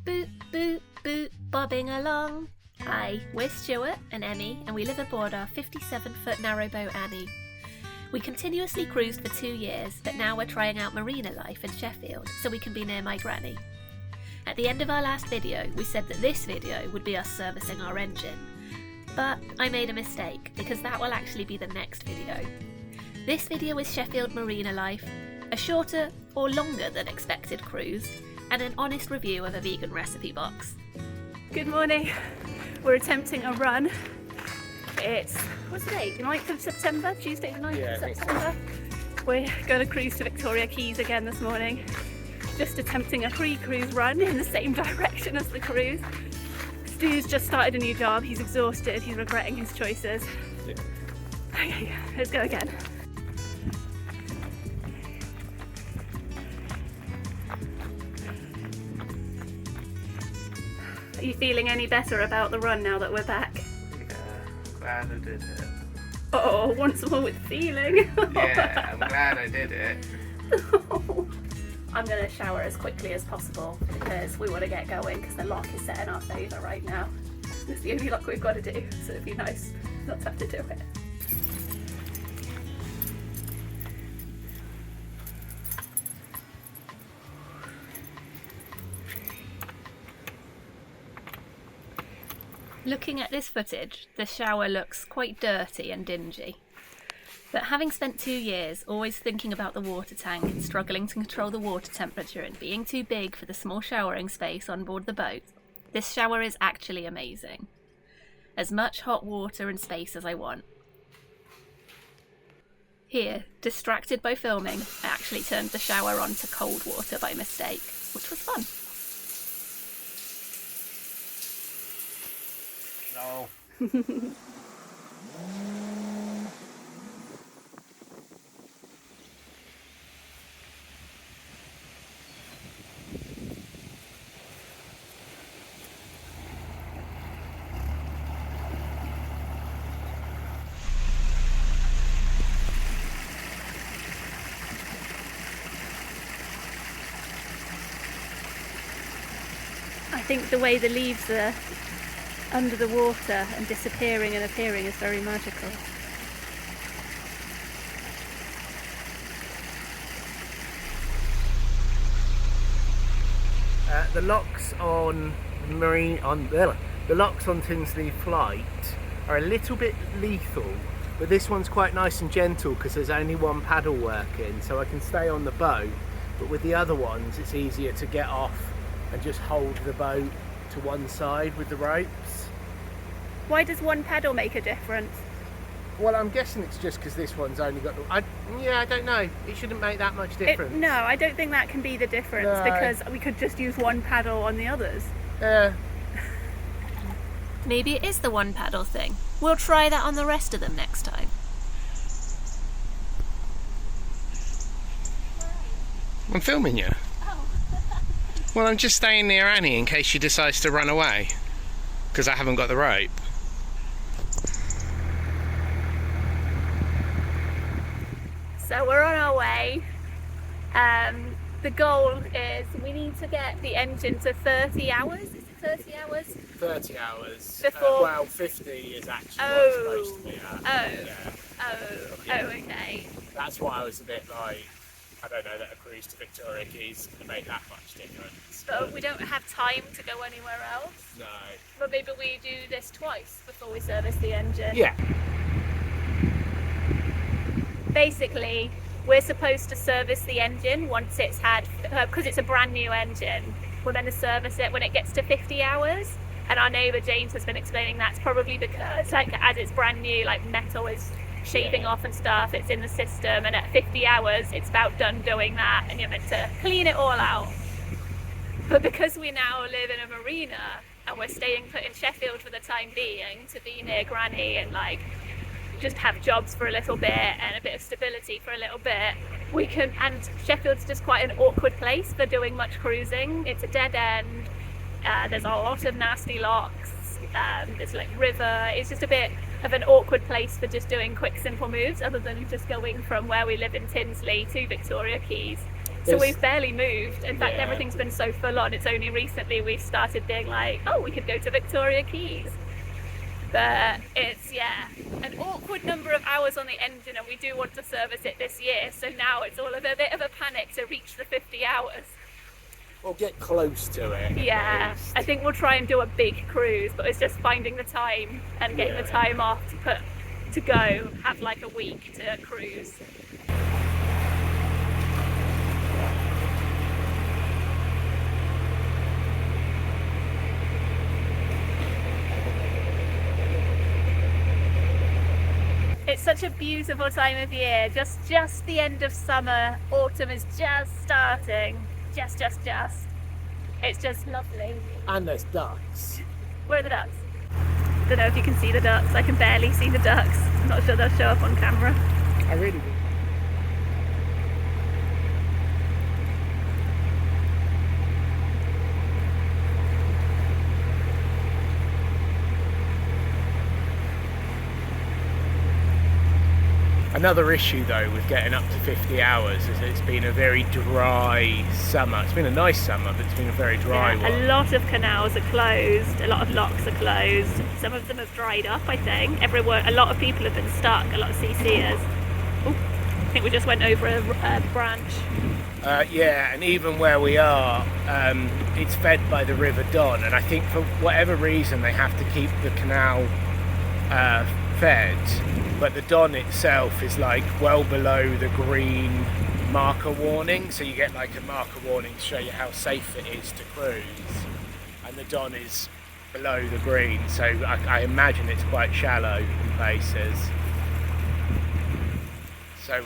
Boot, boot, boot, bobbing along. Hi, we're Stuart and Emmie, and we live aboard our 57-foot narrowboat Annie. We continuously cruised for 2 years, but now we're trying out Marina life in Sheffield, so we can be near my granny. At the end of our last video, we said that this video would be us servicing our engine. But I made a mistake, because that will actually be the next video. This video is Sheffield Marina life, a shorter or longer than expected cruise, and an honest review of a vegan recipe box. Good morning. We're attempting a run. It's, what's the date? The 9th of September? Tuesday the 9th of September. We're going to cruise to Victoria Keys again this morning. Just attempting a pre-cruise run in the same direction as the cruise. Stu's just started a new job. He's exhausted. He's regretting his choices. Yeah. Okay, let's go again. Are you feeling any better about the run now that we're back? Yeah, glad I did it. Oh, once more with feeling. Yeah, I'm glad I did it. I'm going to shower as quickly as possible because we want to get going because the lock is set in our favour right now. It's the only lock we've got to do, so it'd be nice not to have to do it. Looking at this footage, the shower looks quite dirty and dingy. But having spent 2 years always thinking about the water tank and struggling to control the water temperature and being too big for the small showering space on board the boat, this shower is actually amazing. As much hot water and space as I want. Here, distracted by filming, I actually turned the shower on to cold water by mistake, which was fun. No. I think the way the leaves are under the water and disappearing and appearing is very magical. The locks on the locks on Tinsley Flight are a little bit lethal, but this one's quite nice and gentle because there's only one paddle working, so I can stay on the boat. But with the other ones, it's easier to get off and just hold the boat to one side with the ropes. Why does one paddle make a difference? Well, I'm guessing it's just because this one's only got the... I don't know. It shouldn't make that much difference. No, I don't think that can be the difference because we could just use one paddle on the others. Yeah. Maybe it is the one paddle thing. We'll try that on the rest of them next time. I'm filming you. Oh. Well, I'm just staying near Annie in case she decides to run away because I haven't got the rope. So we're on our way. The goal is we need to get the engine to 30 hours. Is it 30 hours? 30 hours. Before... well, 50 is actually what it's supposed to be at. Okay. That's why I was a bit like, I don't know that a cruise to Victoria Keys is going to make that much difference. But we don't have time to go anywhere else. No. But maybe we do this twice before we service the engine. Yeah. Basically, we're supposed to service the engine once it's had, because it's a brand new engine, we're going to service it when it gets to 50 hours. And our neighbour James has been explaining that's probably because, like, as it's brand new, like metal is shaving off and stuff, it's in the system, and at 50 hours it's about done doing that and you're meant to clean it all out. But because we now live in a marina and we're staying put in Sheffield for the time being to be near Granny and like just have jobs for a little bit and a bit of stability for a little bit, we can, and Sheffield's just quite an awkward place for doing much cruising. It's a dead end, there's a lot of nasty locks, there's like river, it's just a bit of an awkward place for just doing quick simple moves other than just going from where we live in Tinsley to Victoria Keys. So we've barely moved. In fact, Yeah. everything's been so full on. It's only recently we've started being like, oh, we could go to Victoria Keys. But it's, yeah, an awkward number of hours on the engine, and we do want to service it this year. So now it's all of a bit of a panic to reach the 50 hours. Or get close to it. Yeah, I think we'll try and do a big cruise, but it's just finding the time and getting the time off to go, have like a week to cruise. It's such a beautiful time of year, just the end of summer, autumn is just starting, just. It's just lovely. And there's ducks. Where are the ducks? Don't know if you can see the ducks, I can barely see the ducks. I'm not sure they'll show up on camera. I really do. Another issue though with getting up to 50 hours is it's been a very dry summer. It's been a nice summer, but it's been a very dry one. A lot of canals are closed, a lot of locks are closed. Some of them have dried up, I think. A lot of people have been stuck, a lot of CCers. Oh, I think we just went over a branch. Yeah, and even where we are, it's fed by the River Don, and I think for whatever reason they have to keep the canal fed, but the Don itself is like well below the green marker warning, so you get like a marker warning to show you how safe it is to cruise, and the Don is below the green, so I imagine it's quite shallow in places, so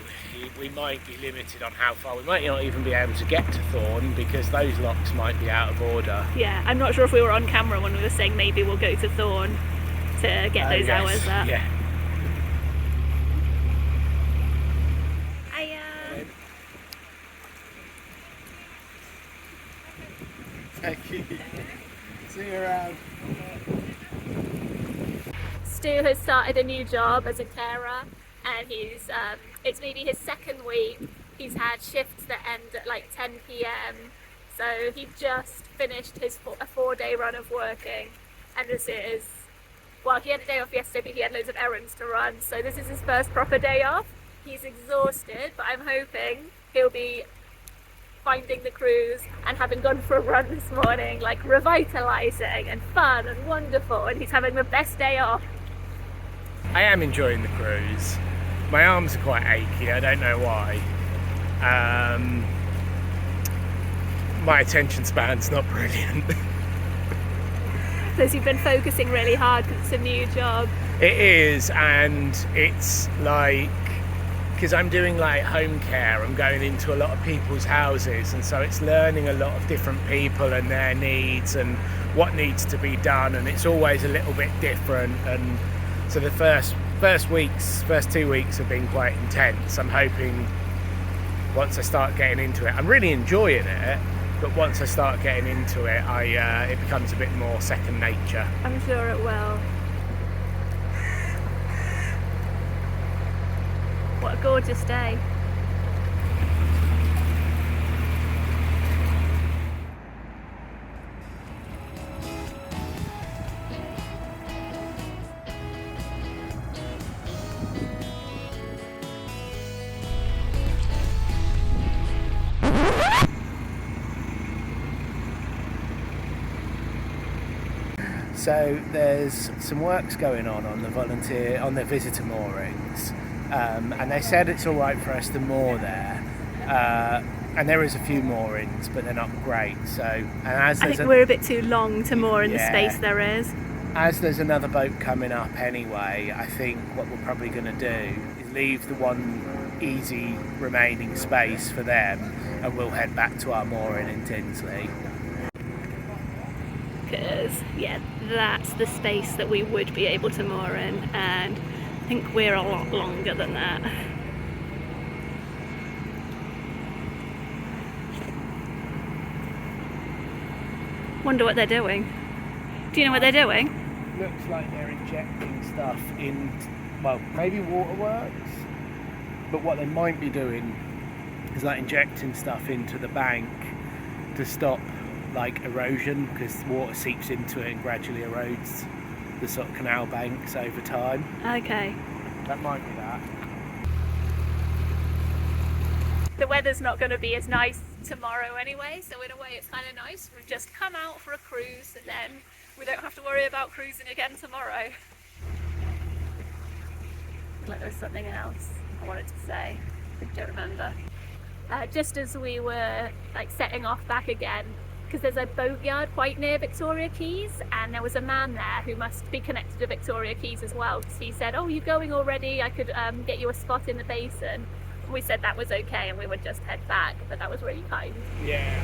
we might be limited on how far. We might not even be able to get to Thorn because those locks might be out of order. Yeah, I'm not sure if we were on camera when we were saying maybe we'll go to Thorn to get those hours up. Yeah. Thank you. See you around. Stu has started a new job as a carer, and it's maybe his second week. He's had shifts that end at like 10 p.m. So he just finished a 4-day run of working, and this is, well, he had a day off yesterday, but he had loads of errands to run, so this is his first proper day off. He's exhausted, but I'm hoping he'll be finding the cruise and having gone for a run this morning, like revitalising and fun and wonderful, and he's having the best day off. I am enjoying the cruise. My arms are quite achy, I don't know why. My attention span's not brilliant. Because you've been focusing really hard because it's a new job. It is, and it's like, because I'm doing like home care, I'm going into a lot of people's houses, and so it's learning a lot of different people and their needs and what needs to be done, and it's always a little bit different. And so the first 2 weeks have been quite intense. I'm hoping once I start getting into it, I'm really enjoying it, but once I start getting into it, it becomes a bit more second nature. I'm sure it will. What a gorgeous day. So there's some works going on the visitor moorings, and they said it's all right for us to moor there, and there is a few moorings, but they're not great. So, and as I think we're a bit too long to moor in the space there is. As there's another boat coming up anyway, I think what we're probably going to do is leave the one easy remaining space for them, and we'll head back to our mooring in Tinsley. Because, yeah, that's the space that we would be able to moor in, and I think we're a lot longer than that. Wonder what they're doing. Do you know what they're doing? Looks like they're injecting stuff in, well, maybe waterworks, but what they might be doing is like injecting stuff into the bank to stop like erosion, because water seeps into it and gradually erodes the sort of canal banks over time. Okay. That might be that. The weather's not going to be as nice tomorrow anyway, so in a way it's kind of nice. We've just come out for a cruise and then we don't have to worry about cruising again tomorrow. Like there was something else I wanted to say, I don't remember. Just as we were like setting off back again, because there's a boatyard quite near Victoria Keys, and there was a man there who must be connected to Victoria Keys as well, because he said, "Oh, you're going already? I could get you a spot in the basin." We said that was okay and we would just head back, but that was really kind. Yeah.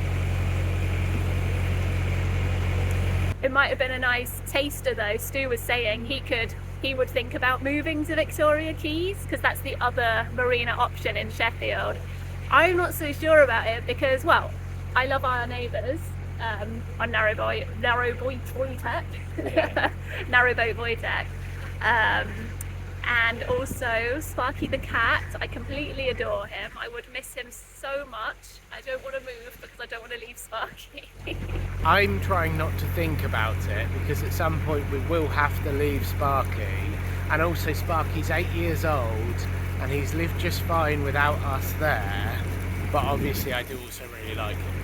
It might have been a nice taster though. Stu was saying he would think about moving to Victoria Keys, because that's the other marina option in Sheffield. I'm not so sure about it because, well, I love our neighbours on narrowboat Wojtek, narrowboat Wojtek, and also Sparky the cat. I completely adore him. I would miss him so much. I don't want to move because I don't want to leave Sparky. I'm trying not to think about it, because at some point we will have to leave Sparky, and also Sparky's 8 years old and he's lived just fine without us there, but obviously I do also really like him.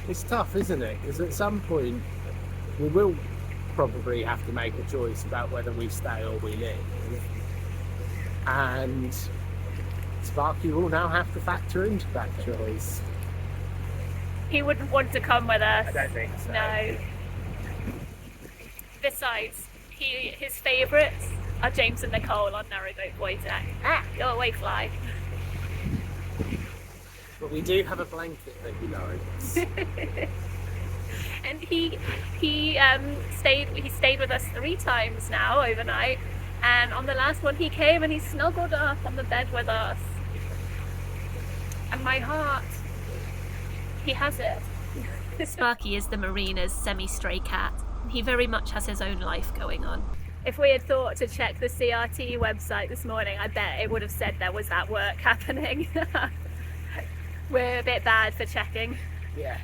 It's tough, isn't it? Because at some point we will probably have to make a choice about whether we stay or we leave, and Sparky will now have to factor into that choice. He wouldn't want to come with us. I don't think so. No. Besides, his favourites are James and Nicole on narrowboat Wojtek. Go away, fly. But we do have a blanket that he likes. And he stayed with us 3 times now overnight, and on the last one he came and he snuggled up on the bed with us, and my heart, he has it. Sparky is the Marina's semi-stray cat. He very much has his own life going on. If we had thought to check the CRT website this morning, I bet it would have said there was that work happening. We're a bit bad for checking. Yeah.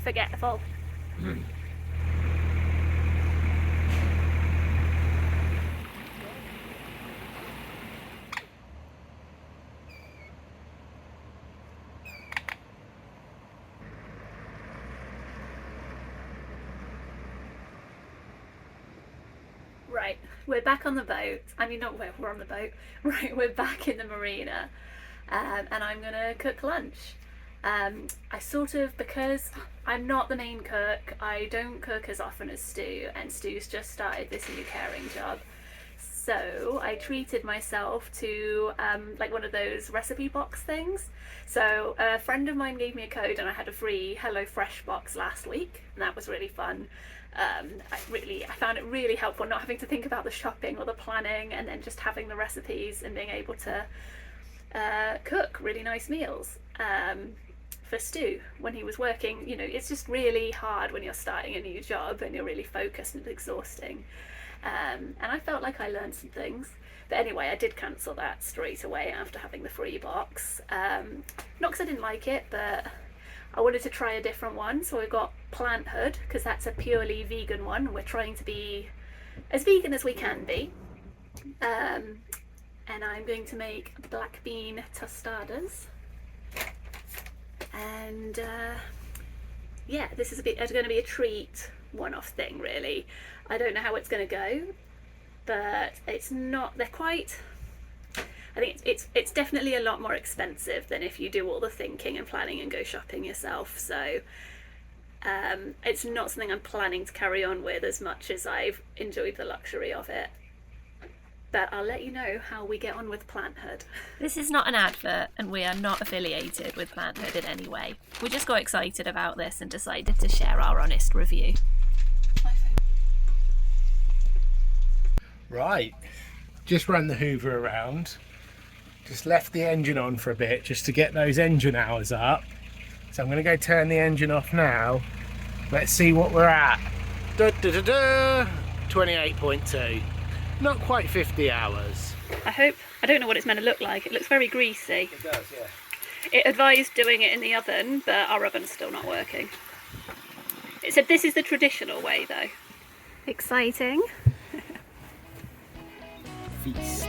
Forgetful. Right, we're back on the boat. I mean, not we're on the boat. Right, we're back in the marina, and I'm gonna cook lunch. I sort of, because I'm not the main cook, I don't cook as often as Stu, and Stu's just started this new caring job. So I treated myself to like one of those recipe box things. So a friend of mine gave me a code and I had a free HelloFresh box last week, and that was really fun. I found it really helpful not having to think about the shopping or the planning, and then just having the recipes and being able to cook really nice meals for Stu when he was working. You know, it's just really hard when you're starting a new job and you're really focused, and it's exhausting. And I felt like I learned some things. But anyway, I did cancel that straight away after having the free box. Not because I didn't like it, but I wanted to try a different one. So I got Planthood, because that's a purely vegan one. We're trying to be as vegan as we can be. And I'm going to make black bean tostadas. And yeah, this is going to be a treat, one-off thing really. I don't know how it's going to go, but it's not, they're quite, I think it's definitely a lot more expensive than if you do all the thinking and planning and go shopping yourself. So it's not something I'm planning to carry on with as much as I've enjoyed the luxury of it. But I'll let you know how we get on with Planthood. This is not an advert, and we are not affiliated with Planthood in any way. We just got excited about this and decided to share our honest review. Right, just ran the Hoover around, just left the engine on for a bit just to get those engine hours up. So I'm going to go turn the engine off now. Let's see what we're at. 28.2. Not quite 50 hours. I don't know what it's meant to look like. It looks very greasy. It does, yeah. It advised doing it in the oven, but our oven's still not working. It said this is the traditional way though. Exciting. Feast.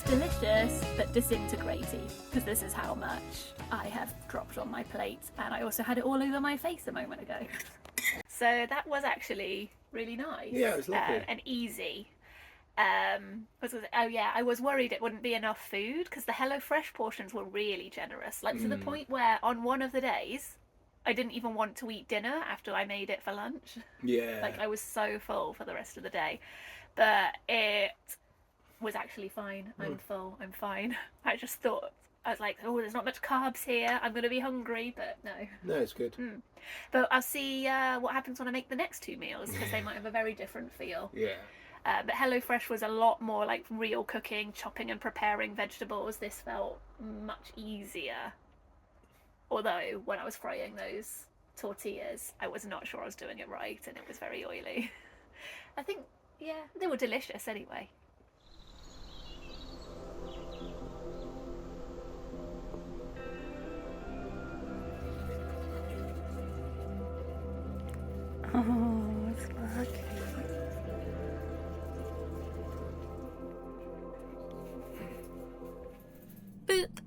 Delicious but disintegrating, because this is how much I have dropped on my plate, and I also had it all over my face a moment ago. So that was actually really nice. Yeah, it was lovely. And easy. Oh yeah, I was worried it wouldn't be enough food because the HelloFresh portions were really generous, like to the point where on one of the days I didn't even want to eat dinner after I made it for lunch. Yeah. Like I was so full for the rest of the day, but it was actually fine. I'm full, I'm fine. I just thought, I was like, oh, there's not much carbs here, I'm going to be hungry, but no. No, it's good. But I'll see what happens when I make the next two meals, because they might have a very different feel. Yeah. But HelloFresh was a lot more like real cooking, chopping and preparing vegetables. This felt much easier. Although, when I was frying those tortillas, I was not sure I was doing it right, and it was very oily. I think, yeah, they were delicious anyway. Oh, it's lucky. Boop.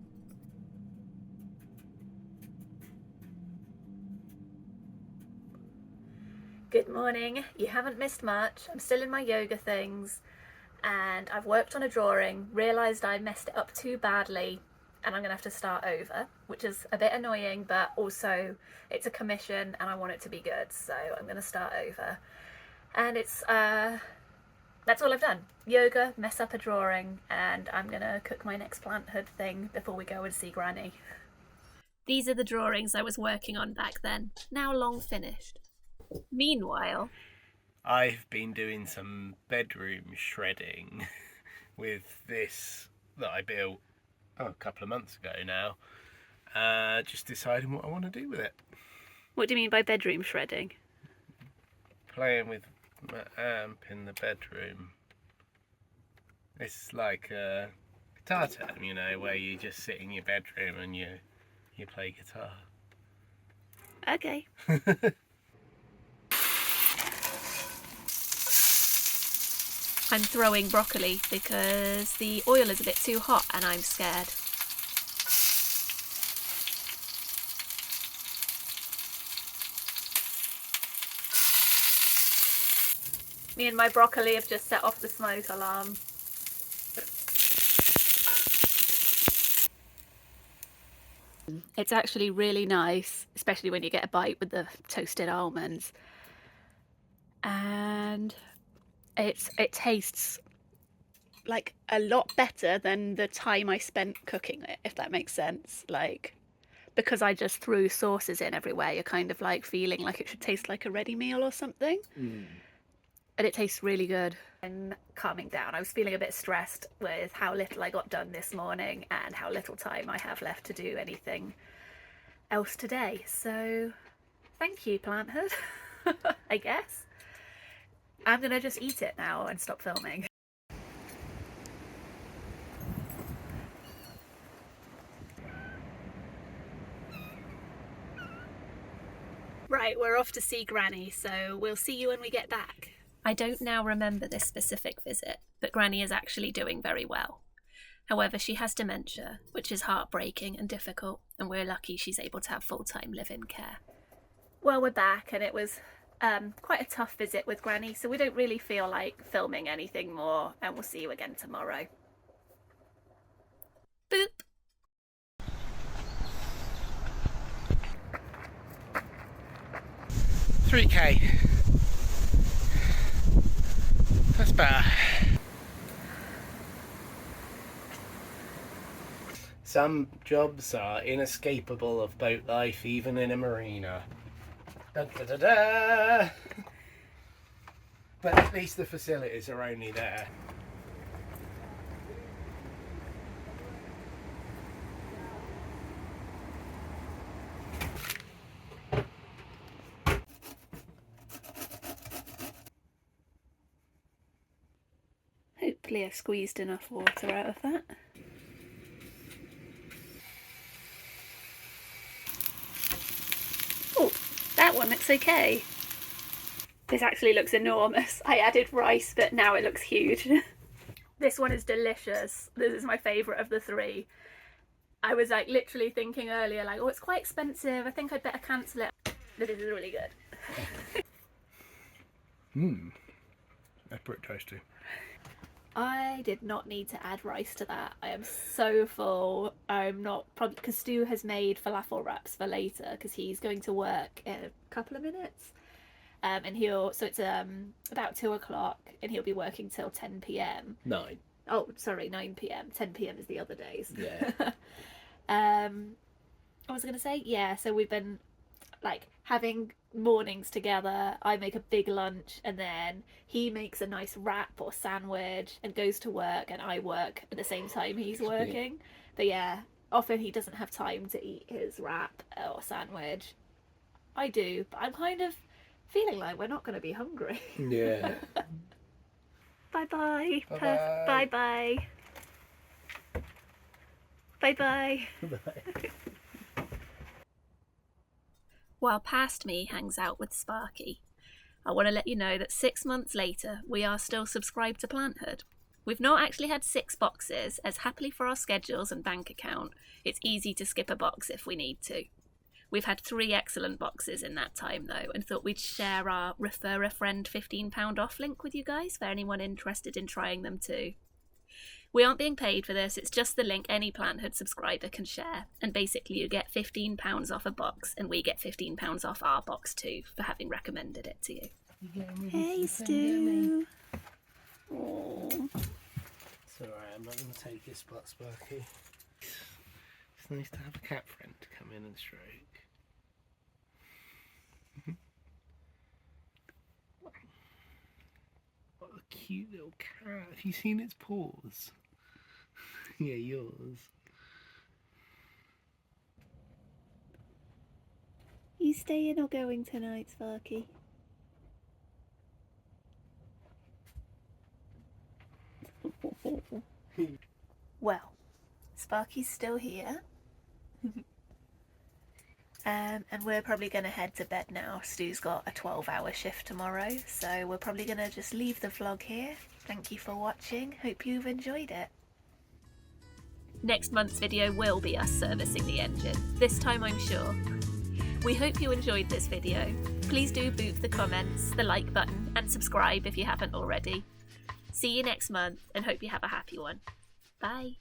Good morning. You haven't missed much. I'm still in my yoga things, and I've worked on a drawing, realised I messed it up too badly, and I'm going to have to start over, which is a bit annoying, but also it's a commission and I want it to be good, so I'm going to start over. And it's, that's all I've done. Yoga, mess up a drawing, and I'm going to cook my next plant hood thing before we go and see Granny. These are the drawings I was working on back then, now long finished. Meanwhile, I've been doing some bedroom shredding with this that I built a couple of months ago now. Just deciding what I want to do with it. What do you mean by bedroom shredding? Playing with my amp in the bedroom. It's like a guitar term, you know, where you just sit in your bedroom and you play guitar. Okay. I'm throwing broccoli because the oil is a bit too hot and I'm scared. Me and my broccoli have just set off the smoke alarm. It's actually really nice, especially when you get a bite with the toasted almonds. And it tastes like a lot better than the time I spent cooking it, if that makes sense. Like, because I just threw sauces in everywhere, you're kind of like feeling like it should taste like a ready meal or something. And it tastes really good. I'm calming down. I was feeling a bit stressed with how little I got done this morning and how little time I have left to do anything else today. So thank you, Plant Hood, I guess. I'm gonna just eat it now and stop filming. Right, we're off to see Granny, so we'll see you when we get back. I don't now remember this specific visit, but Granny is actually doing very well. However, she has dementia, which is heartbreaking and difficult, and we're lucky she's able to have full-time live-in care. Well, we're back, and it was quite a tough visit with Granny, so we don't really feel like filming anything more, and we'll see you again tomorrow. Boop! $3K. That's better. Some jobs are inescapable of boat life, even in a marina. Da, da, da, da. But at least the facilities are only there. Hopefully I've squeezed enough water out of that. Oh, that one looks okay. This actually looks enormous. I added rice, but now it looks huge. This one is delicious. This is my favourite of the three. I was like literally thinking earlier, like, oh, it's quite expensive. I think I'd better cancel it. But this is really good. That's pretty tasty. I did not need to add rice to that. I am so full. I'm not, probably because Stu has made falafel wraps for later because he's going to work in a couple of minutes. And so it's about 2 o'clock and he'll be working till 10 p.m. 9. Oh, sorry, 9 p.m. 10 p.m. is the other days. Yeah. I was going to say, yeah, so we've been like having mornings together. I make a big lunch and then he makes a nice wrap or sandwich and goes to work and I work at the same time he's working. But yeah, often he doesn't have time to eat his wrap or sandwich. I do, but I'm kind of feeling like we're not going to be hungry. Yeah. Bye-bye. Bye-bye. Bye-bye. Bye-bye. Bye. While Past Me hangs out with Sparky, I want to let you know that 6 months later, we are still subscribed to Planthood. We've not actually had 6 boxes, as happily for our schedules and bank account, it's easy to skip a box if we need to. We've had 3 excellent boxes in that time though, and thought we'd share our Refer a Friend £15 off link with you guys for anyone interested in trying them too. We aren't being paid for this, it's just the link any Planthood subscriber can share, and basically you get £15 off a box and we get £15 off our box too for having recommended it to you. Hey Stu! Aww. It's alright, I'm not going to take your spot, Sparky. It's nice to have a cat friend to come in and stroke. What a cute little cat. Have you seen its paws? Yeah, yours. You staying or going tonight, Sparky? Well, Sparky's still here. And we're probably going to head to bed now. Stu's got a 12-hour shift tomorrow, so we're probably going to just leave the vlog here. Thank you for watching. Hope you've enjoyed it. Next month's video will be us servicing the engine. This time I'm sure. We hope you enjoyed this video. Please do boot the comments, the like button, and subscribe if you haven't already. See you next month and hope you have a happy one. Bye.